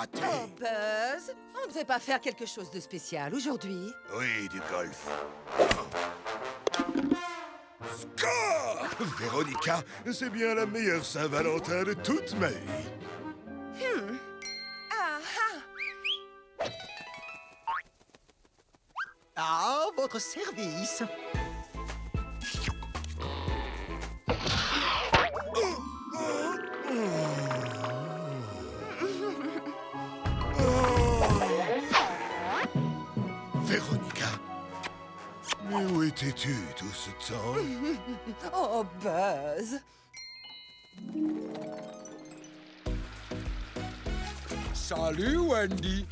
raté. Oh, Buzz, on ne devait pas faire quelque chose de spécial aujourd'hui? Oui, du golf. Score! Véronica, c'est bien la meilleure Saint-Valentin de toute ma vie. Ah, ah. Ah, votre service. Véronica, mais où étais-tu tout ce temps? Oh, Buzz. Salut, Wendy.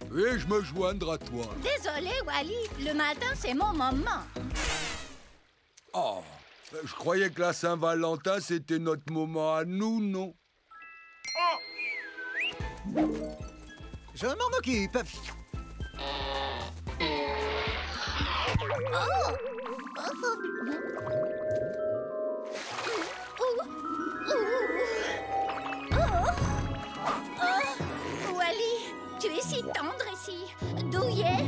Puis-je me joindre à toi? Désolé, Wally. Le matin, c'est mon moment. Oh, je croyais que la Saint-Valentin, c'était notre moment à nous, non? Je m'en occupe. Wally, tu es si tendre ici. Douillet.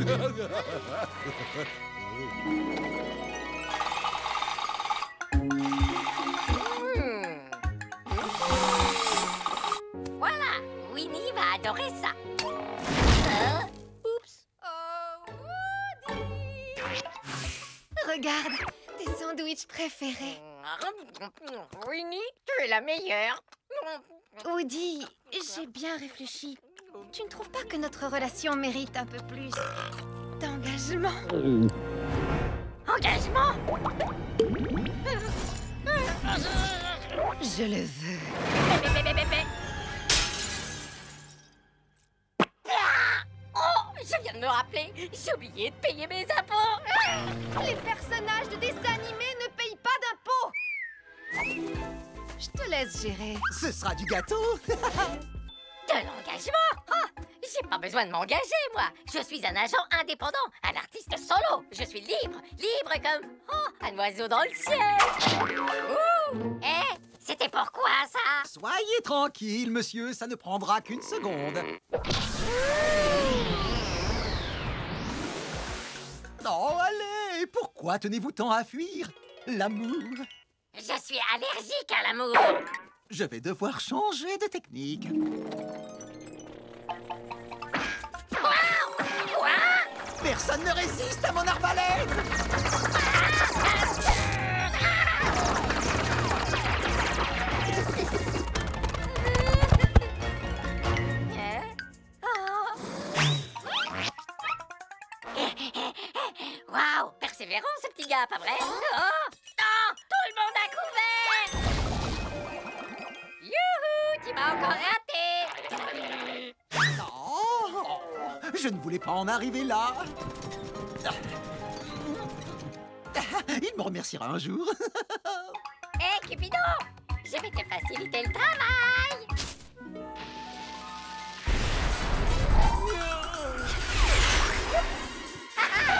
Voilà, Winnie va adorer ça. Oups. Oh, Woody. Regarde, tes sandwichs préférés. Winnie, tu es la meilleure. Woody, j'ai bien réfléchi. Tu ne trouves pas que notre relation mérite un peu plus d'engagement? Engagement. Je le veux. Oh, je viens de me rappeler. J'ai oublié de payer mes impôts. Les personnages de dessins animés ne payent pas d'impôts. Je te laisse gérer. Ce sera du gâteau. De l'engagement? Oh, j'ai pas besoin de m'engager, moi. Je suis un agent indépendant, un artiste solo. Je suis libre, libre comme un oiseau dans le ciel. Ouh! C'était pourquoi, ça? Soyez tranquille, monsieur, ça ne prendra qu'une seconde. Oh, allez, pourquoi tenez-vous tant à fuir? L'amour. Je suis allergique à l'amour. Je vais devoir changer de technique. Quoi? Personne ne résiste à mon arbalète! Waouh, persévérant ce petit gars, pas vrai? Oh non, tout le monde a couvert. Youhou, tu m'as encore raté. Oh, je ne voulais pas en arriver là. Il me remerciera un jour. Hé, Cupidon, je vais te faciliter le travail.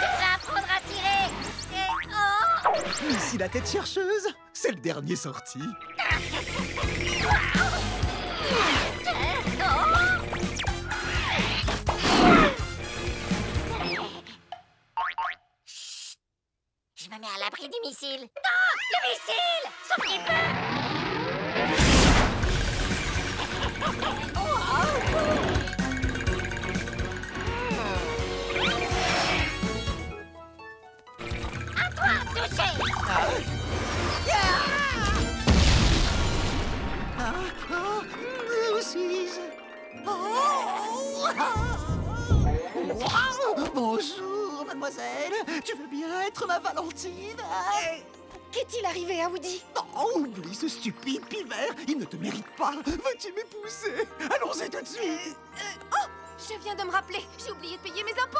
Tu vas apprendre à tirer. Et Ici la tête chercheuse, c'est le dernier sorti. Chut. Je me mets à l'abri du missile. Non, le missile, sauf qu'il peut. À toi, toucher. Où suis-je? Bonjour, mademoiselle. Tu veux bien être ma Valentine? Qu'est-il arrivé à Woody? Oh, oublie ce stupide pivert. Il ne te mérite pas. Veux-tu m'épouser? Allons-y tout de suite. Je viens de me rappeler, j'ai oublié de payer mes impôts.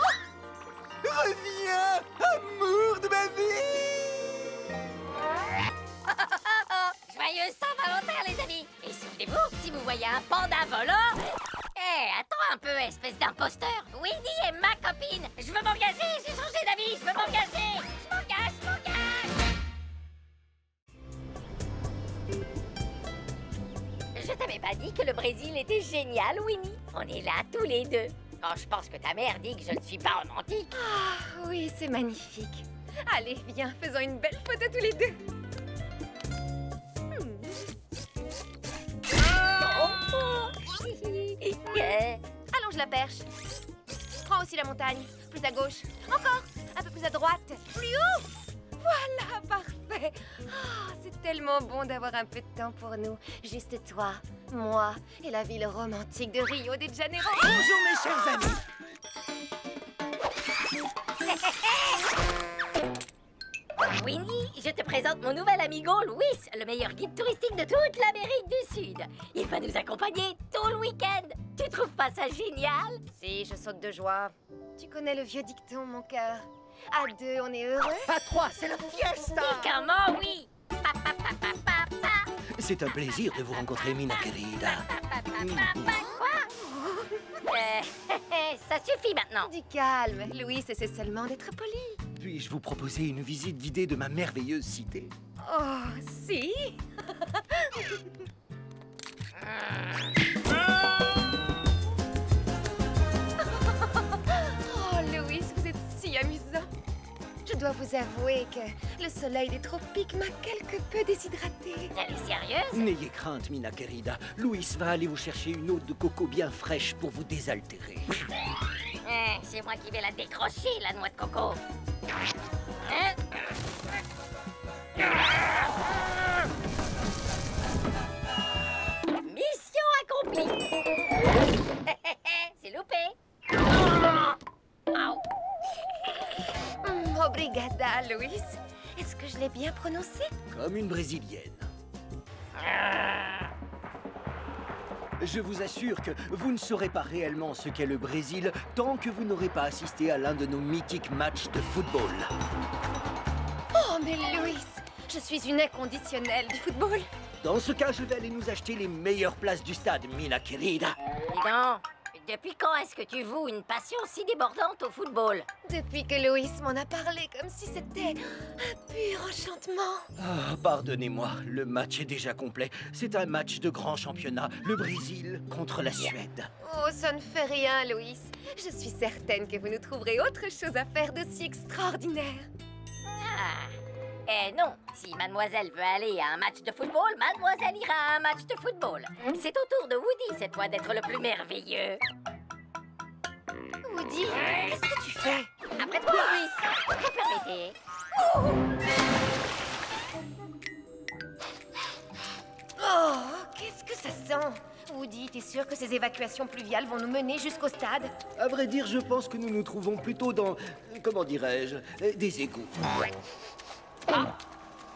Reviens, amour de ma vie. Joyeux Saint-Valentin, les amis. Et souvenez-vous, si vous voyez un panda volant... attends un peu, espèce d'imposteur. Winnie est ma copine. Je veux m'engager, j'ai changé d'avis, je veux m'engager. Je m'engage, je m'engage. Je t'avais pas dit que le Brésil était génial, Winnie? On est là tous les deux. Quand je pense que ta mère dit que je ne suis pas romantique. Ah, oui, c'est magnifique. Allez, viens, faisons une belle photo tous les deux. Allonge la perche. Prends aussi la montagne. Plus à gauche. Encore. Un peu plus à droite. Plus haut. Voilà, parfait. Oh, c'est tellement bon d'avoir un peu de temps pour nous. Juste toi, moi et la ville romantique de Rio de Janeiro. Bonjour mes chers amis. Winnie, je te présente mon nouvel amigo Louis, le meilleur guide touristique de toute l'Amérique du Sud. Il va nous accompagner tout le week-end. Tu trouves pas ça génial? Si, je saute de joie. Tu connais le vieux dicton, mon cœur. À deux, on est heureux. À 3, c'est la fiesta. Et comment oui? Pa, pa, pa, pa, pa, pa. C'est un plaisir de vous rencontrer, Mina querida. Quoi? Ça suffit maintenant. Du calme. Louis essaie seulement d'être poli. Puis-je vous proposer une visite guidée de ma merveilleuse cité? Oh, si. Oh, Louis, vous êtes si amusant. Je dois vous avouer que le soleil des tropiques m'a quelque peu déshydratée. Elle est sérieuse? N'ayez crainte, Mina querida. Louis va aller vous chercher une eau de coco bien fraîche pour vous désaltérer. C'est moi qui vais la décrocher, la noix de coco. Hein? Mission accomplie. C'est loupé. Au. Obrigada, Louis. Est-ce que je l'ai bien prononcé? Comme une brésilienne. Je vous assure que vous ne saurez pas réellement ce qu'est le Brésil tant que vous n'aurez pas assisté à l'un de nos mythiques matchs de football. Oh, mais Louis, je suis une inconditionnelle du football. Dans ce cas, je vais aller nous acheter les meilleures places du stade, Mina querida. Dis donc, depuis quand est-ce que tu voues une passion si débordante au football? Depuis que Louis m'en a parlé comme si c'était un pur enchantement. Ah, pardonnez-moi, le match est déjà complet. C'est un match de grand championnat, le Brésil contre la Suède. Oh, ça ne fait rien, Louis. Je suis certaine que vous nous trouverez autre chose à faire d'aussi extraordinaire. Ah. Eh non, si mademoiselle veut aller à un match de football, mademoiselle ira à un match de football. C'est au tour de Woody cette fois d'être le plus merveilleux. Woody, qu'est-ce que tu fais? Après toi, Louis, vous permettez. Oh, qu'est-ce que ça sent? Woody, t'es sûr que ces évacuations pluviales vont nous mener jusqu'au stade? À vrai dire, je pense que nous nous trouvons plutôt dans, comment dirais-je, des égouts. Oh,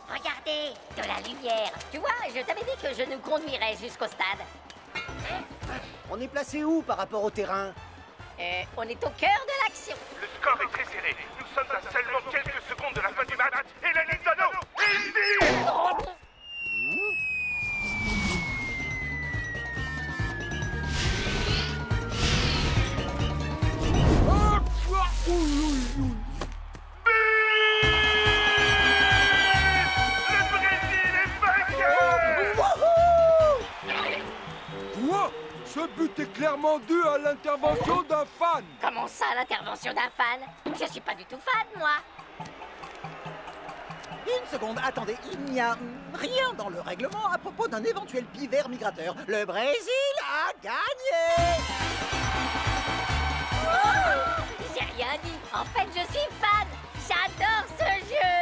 regardez, de la lumière. Tu vois, je t'avais dit que je nous conduirais jusqu'au stade. On est placé où par rapport au terrain? On est au cœur de l'action. Le score est très serré. Nous sommes à seulement quelques secondes de la fin du match. Et la Nintendo, il tire! Quoi? Ce but est clairement dû à l'intervention d'un fan. Comment ça, l'intervention d'un fan? Je suis pas du tout fan, moi. Une seconde, attendez, il n'y a rien dans le règlement à propos d'un éventuel pivert migrateur. Le Brésil a gagné! Oh, j'ai rien dit. En fait, je suis fan. J'adore ce jeu.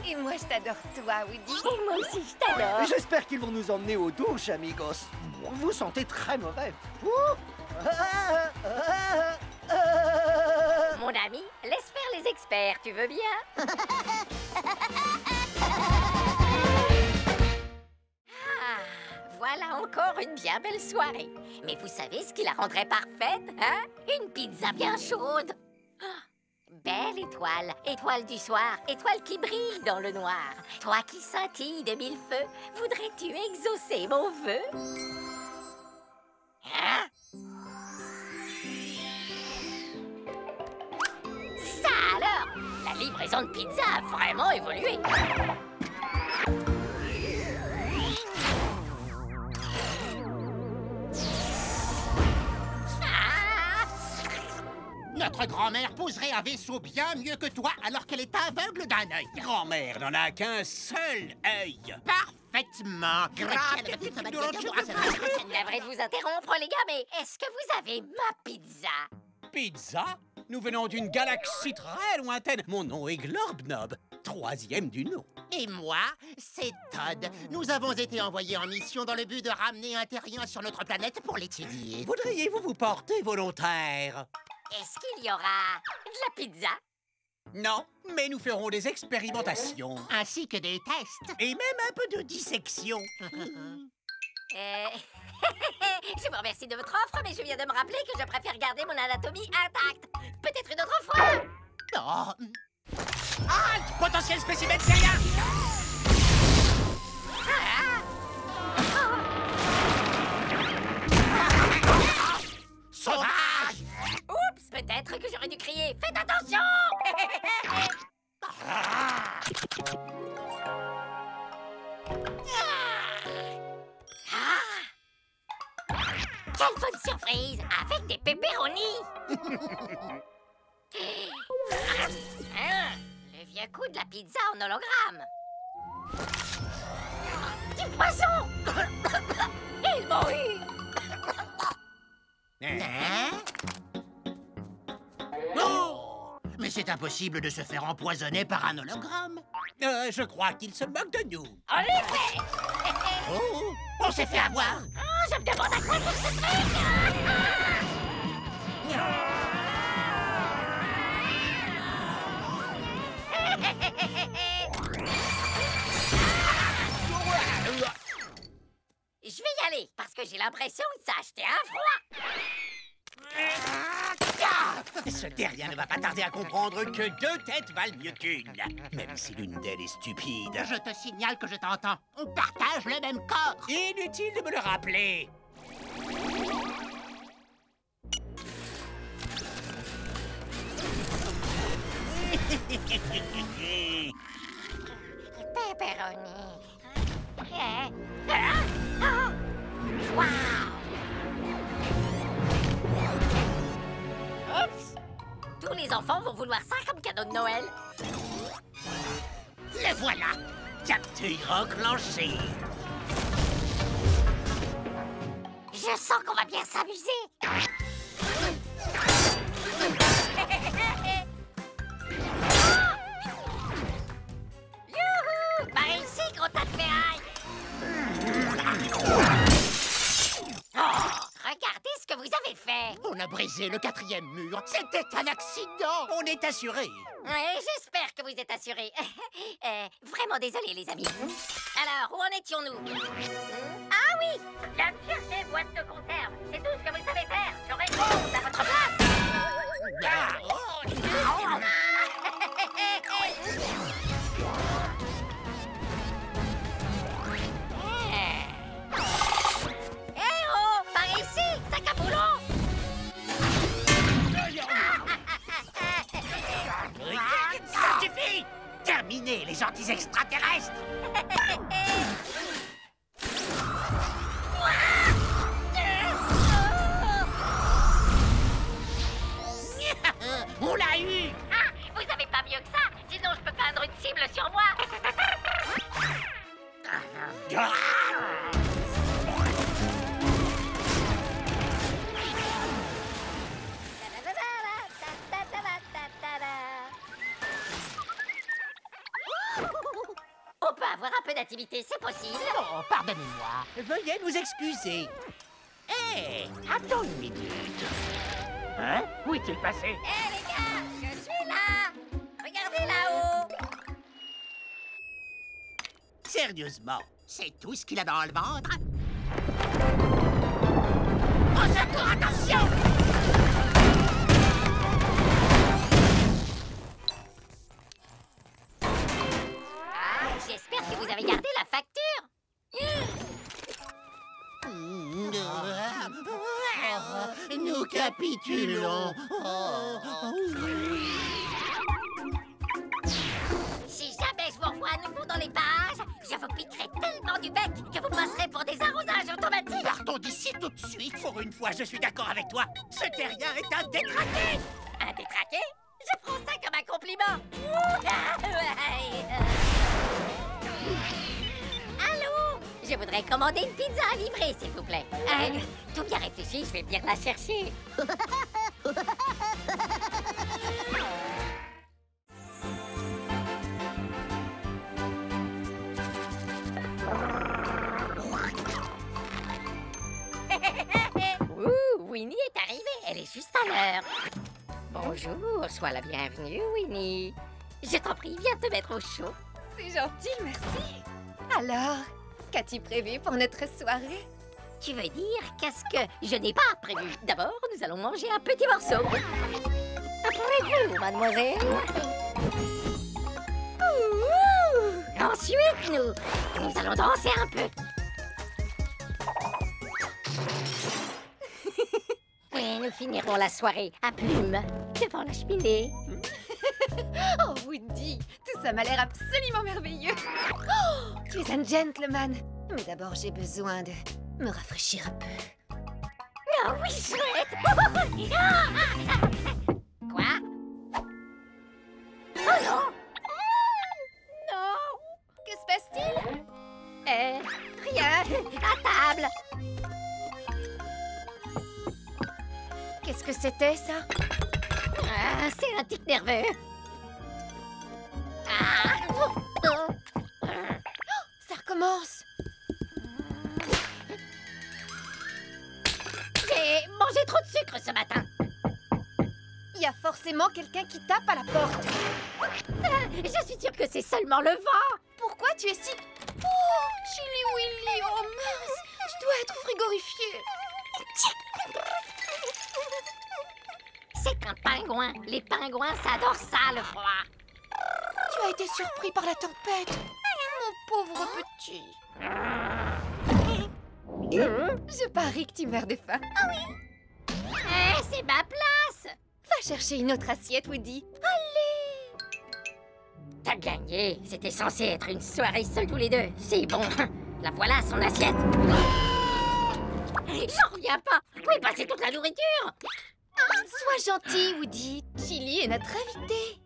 Et moi, je t'adore, toi, Woody. Et moi aussi, je t'adore. J'espère qu'ils vont nous emmener aux douches, amigos. Vous sentez très mauvais. Ouh. Mon ami, laisse faire les experts, tu veux bien? Ah, voilà encore une bien belle soirée. Mais vous savez ce qui la rendrait parfaite, hein? Une pizza bien chaude. Ah, belle étoile, étoile du soir, étoile qui brille dans le noir. Toi qui scintilles de mille feux, voudrais-tu exaucer mon vœu? Hein? Ça alors! La livraison de pizza a vraiment évolué! Notre grand-mère poserait un vaisseau bien mieux que toi alors qu'elle est aveugle d'un œil. Grand-mère n'en a qu'un seul œil. Parfaitement. Navré de vous interrompre, les gars, mais est-ce que vous avez ma pizza? Pizza? Nous venons d'une galaxie très lointaine. Mon nom est Glorbnob, 3e du nom. Et moi, c'est Todd. Nous avons été envoyés en mission dans le but de ramener un terrien sur notre planète pour l'étudier. Voudriez-vous vous porter volontaire? Est-ce qu'il y aura de la pizza? Non, mais nous ferons des expérimentations. Ainsi que des tests. Et même un peu de dissection. Je vous remercie de votre offre, mais je viens de me rappeler que je préfère garder mon anatomie intacte. Peut-être une autre fois. Oh. Halt! Potentiel spécimen terrien! Sauvage! Oups, peut-être que j'aurais dû crier. Faites attention! Quelle bonne surprise! Avec des pépéronis! Le vieux coup de la pizza en hologramme! Du poisson! Ils m'ont eu! Hein? Oh! Mais c'est impossible de se faire empoisonner par un hologramme. Je crois qu'il se moque de nous. En effet! Oh! On s'est fait avoir! Oh, je me demande à quoi sert ce truc! Je vais y aller, parce que j'ai l'impression que ça a acheté un froid. Ce terrien ne va pas tarder à comprendre que 2 têtes valent mieux qu'une. Même si l'une d'elles est stupide. Je te signale que je t'entends. On partage le même corps. Inutile de me le rappeler. Pepperoni. Wow! Oups! Tous les enfants vont vouloir ça comme cadeau de Noël. Le voilà! Capture enclenchée. Je sens qu'on va bien s'amuser. Youhou! Par ici, gros tas de ferraille! Oh, regardez ce que vous avez fait! On a brisé le 4e mur. C'était un accident. On est assuré. Oui, j'espère que vous êtes assurés. Vraiment désolé, les amis. Alors, où en étions-nous? Ah oui! La chercher boîte de conserve. C'est tout ce que vous savez faire. J'aurais honte à votre place. Eh oh! Par ici, sac à boulot! Ça suffit! Terminez, les gentils extraterrestres! On l'a eu! Ah, vous avez pas mieux que ça, sinon je peux peindre une cible sur moi. On peut avoir un peu d'intimité, c'est possible. Oh, pardonnez-moi. Veuillez nous excuser. Hé, attends une minute. Hein? Où est-il passé? Hé les gars, je suis là. Regardez là-haut. Sérieusement, C'est tout ce qu'il a dans le ventre? Au secours, attention! Ah, j'espère que vous avez gardé la facture. Nous capitulons. Si jamais je vous revois à nouveau dans les pages, je vous piquerai tellement du bec que vous passerez pour des arrosages automatiques. Partons d'ici tout de suite. pour une fois, je suis d'accord avec toi. Ce terrien est un détraqué. Un détraqué? remarqué? Je prends ça comme un compliment. Allô? Je voudrais commander une pizza à livrer, s'il vous plaît. Tout bien réfléchi, je vais venir la chercher. Ouh, Winnie est arrivée, elle est juste à l'heure. Bonjour, sois la bienvenue, Winnie. Je t'en prie, viens te mettre au chaud. C'est gentil, merci. Alors, qu'as-tu prévu pour notre soirée? Tu veux dire qu'est-ce que je n'ai pas prévu? D'abord, nous allons manger un petit morceau. Approchez-vous, mademoiselle. Ensuite, nous allons danser un peu. Et nous finirons la soirée à plumes devant la cheminée. Oh, Woody, tout ça m'a l'air absolument merveilleux. Oh, tu es un gentleman. Mais d'abord, j'ai besoin de me rafraîchir un peu. Ah oui, chouette. Quoi? Oh non! Non! Que se passe-t-il? Rien. À table. Qu'est-ce que c'était, ça? Ah, c'est un tic nerveux. Ça recommence. J'ai mangé trop de sucre ce matin. Il y a forcément quelqu'un qui tape à la porte. Je suis sûre que c'est seulement le vent. Pourquoi tu es si... Oh, Chili Willy, oh mince. Tu dois être frigorifié. C'est un pingouin. Les pingouins, ça adore ça, le froid. Tu as été surpris par la tempête. Mon pauvre petit. Je parie que tu meurs de faim. Ah oui? C'est ma place. Va chercher une autre assiette, Woody. Allez! T'as gagné. C'était censé être une soirée seuls tous les deux. C'est bon. La voilà, son assiette. J'en reviens pas. Où est passée toute la nourriture? Sois gentil, Woody. Chili est notre invité.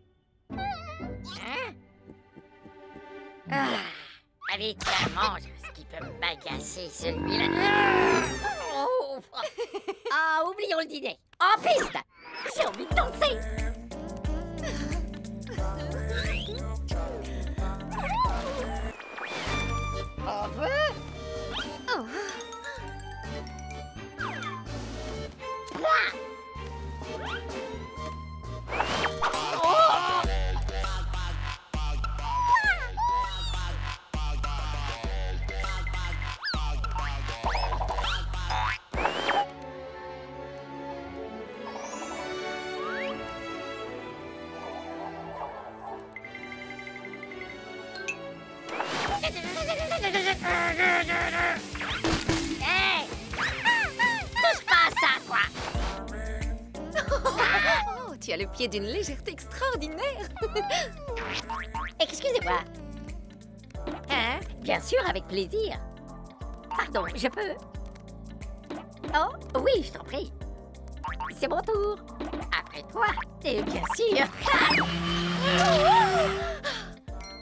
Allez, tiens, mange. Ce qui peut m'agacer, celui-là. Ah, oublions le dîner. En piste. J'ai envie de danser. On veut? Oh. Hey! Touche pas à ça, toi! Oh, tu as le pied d'une légèreté extraordinaire. Excusez-moi. Hein? Bien sûr, avec plaisir. Pardon, je peux? Oh, oui, je t'en prie. C'est mon tour. Après toi, et bien sûr.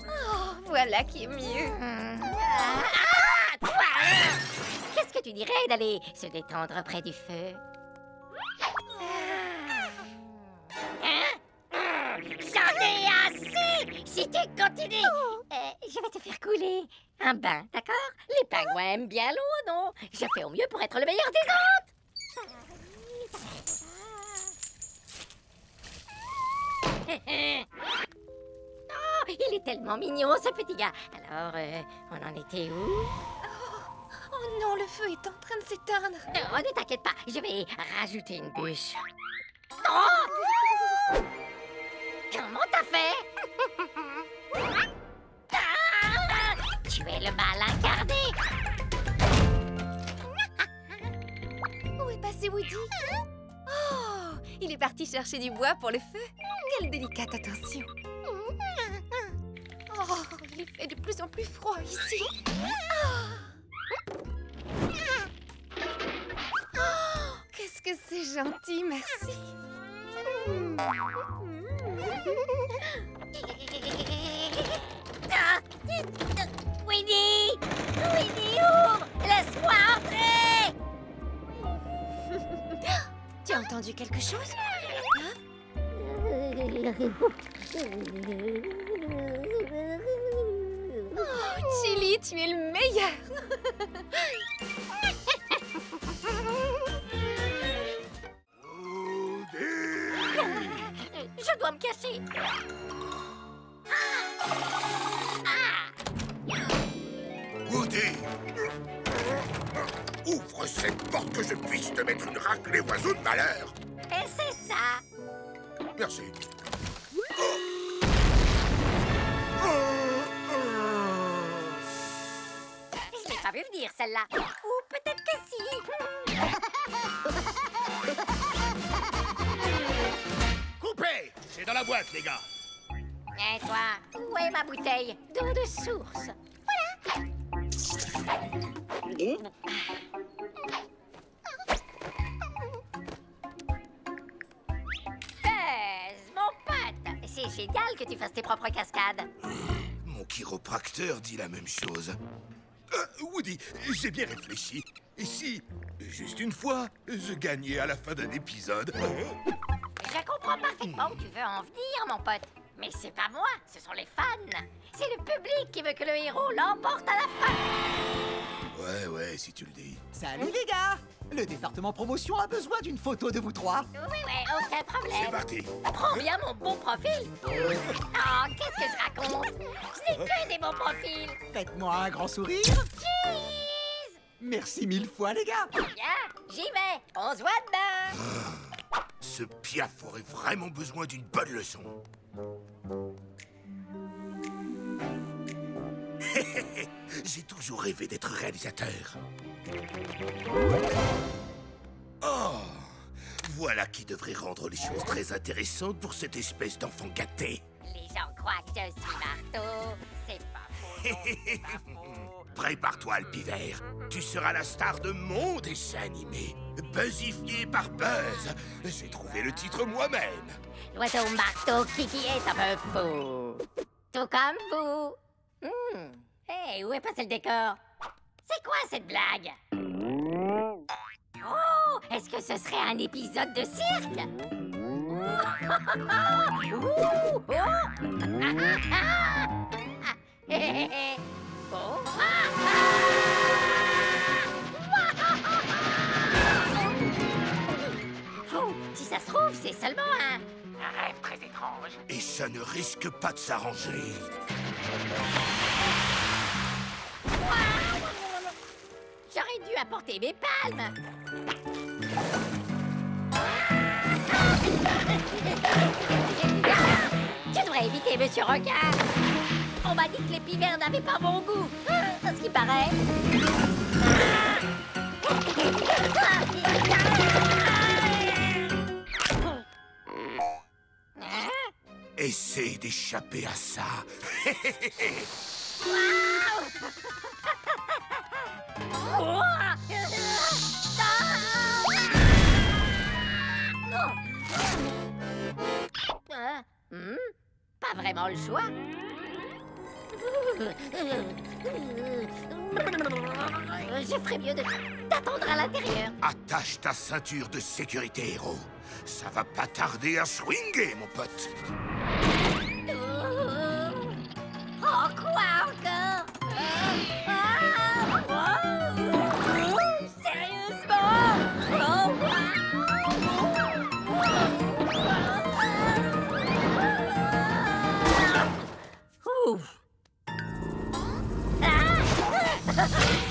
Oh, voilà qui est mieux. Toi! Qu'est-ce que tu dirais d'aller se détendre près du feu? J'en ai assez! Si tu continues, je vais te faire couler. Un bain, d'accord? Les pingouins aiment bien l'eau, non? Je fais au mieux pour être le meilleur des hôtes. Oh, il est tellement mignon, ce petit gars. Alors, on en était où? Oh non, le feu est en train de s'éteindre. Oh, ne t'inquiète pas, je vais rajouter une bûche. Oh! Comment t'as fait? Tu es le mal incarné. Où est passé Woody? Oh, il est parti chercher du bois pour le feu. Quelle délicate attention. Oh, il fait de plus en plus froid ici. Oh, qu'est-ce que c'est gentil, merci. Winnie! Winnie, ouvre! Laisse-moi entrer! Tu as entendu quelque chose? Oh, Chili, tu es le meilleur! Je dois me cacher. Woody! Ouvre cette porte que je puisse te mettre une raclée, oiseau de malheur! Et c'est ça. Merci. Je l'ai pas vu venir, celle-là. Ou peut-être que si. Coupé! C'est dans la boîte, les gars! Et toi, où est ma bouteille d'eau de source? Buzz, mon pote, c'est génial que tu fasses tes propres cascades. Mon chiropracteur dit la même chose. Woody, j'ai bien réfléchi. Et si, juste une fois, je gagnais à la fin d'un épisode? Je comprends parfaitement où tu veux en venir, mon pote. Mais c'est pas moi, ce sont les fans. C'est le public qui veut que le héros l'emporte à la fin. Ouais, si tu le dis. Salut les gars! Le département promotion a besoin d'une photo de vous trois. Oui, aucun problème. C'est parti. Prends bien mon bon profil. Oh, qu'est-ce que je raconte? Je n'ai que des bons profils. Faites-moi un grand sourire. Cheese! Merci 1000 fois les gars. Bien, j'y vais. On se voit demain. Ce Piaf aurait vraiment besoin d'une bonne leçon. J'ai toujours rêvé d'être réalisateur. Oh! Voilà qui devrait rendre les choses très intéressantes pour cette espèce d'enfant gâté. Les gens croient que je suis marteau. C'est pas faux. C'est pas faux. Prépare-toi, Alpivert. Tu seras la star de mon dessin animé. Buzzifié par Buzz. J'ai trouvé le titre moi-même. L'oiseau marteau Kiki est un peu fou. Tout comme vous. Hey, où est passé le décor? C'est quoi cette blague? Oh, est-ce que ce serait un épisode de cirque? Si ça se trouve, c'est seulement un rêve très étrange. Et ça ne risque pas de s'arranger. J'aurais dû apporter mes palmes. Tu devrais éviter, monsieur Requin. On m'a dit que les pivers n'avaient pas bon goût. C'est ce qui paraît. Essaye d'échapper à ça. Pas vraiment le choix. Je ferais mieux d'attendre à l'intérieur. Attache ta ceinture de sécurité, héros. Ça va pas tarder à swinger, mon pote. Oh, quoi encore? Sérieusement?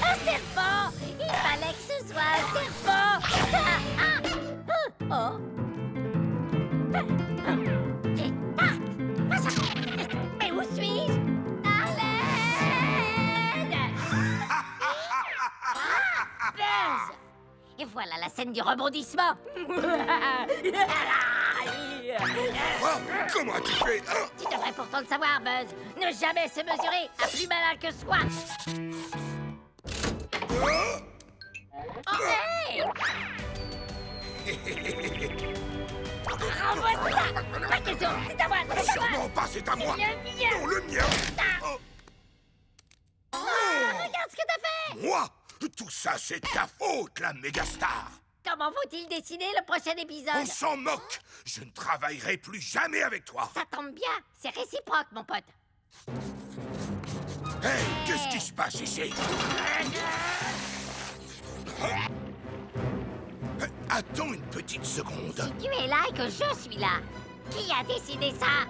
Un serpent! Il fallait que ce soit un serpent! Oh! Mais où suis-je? À l'aide! Buzz! Et voilà la scène du rebondissement! Oh, comment as-tu fait? Tu devrais pourtant le savoir, Buzz. Ne jamais se mesurer à plus malin que soi. Oh, hey! Rends-moi ça! Pas question! C'est à moi! C'est à moi! Sûrement pas, c'est à moi! C'est le mien! Non, le mien! Oh. Regarde ce que t'as fait! Moi? Tout ça, c'est ta faute, la mégastar! Comment faut-il dessiner le prochain épisode? On s'en moque! Je ne travaillerai plus jamais avec toi! Ça tombe bien, c'est réciproque, mon pote. Hey, qu'est-ce qui se passe ici? Attends une petite seconde. Tu es là et que je suis là. Qui a décidé ça?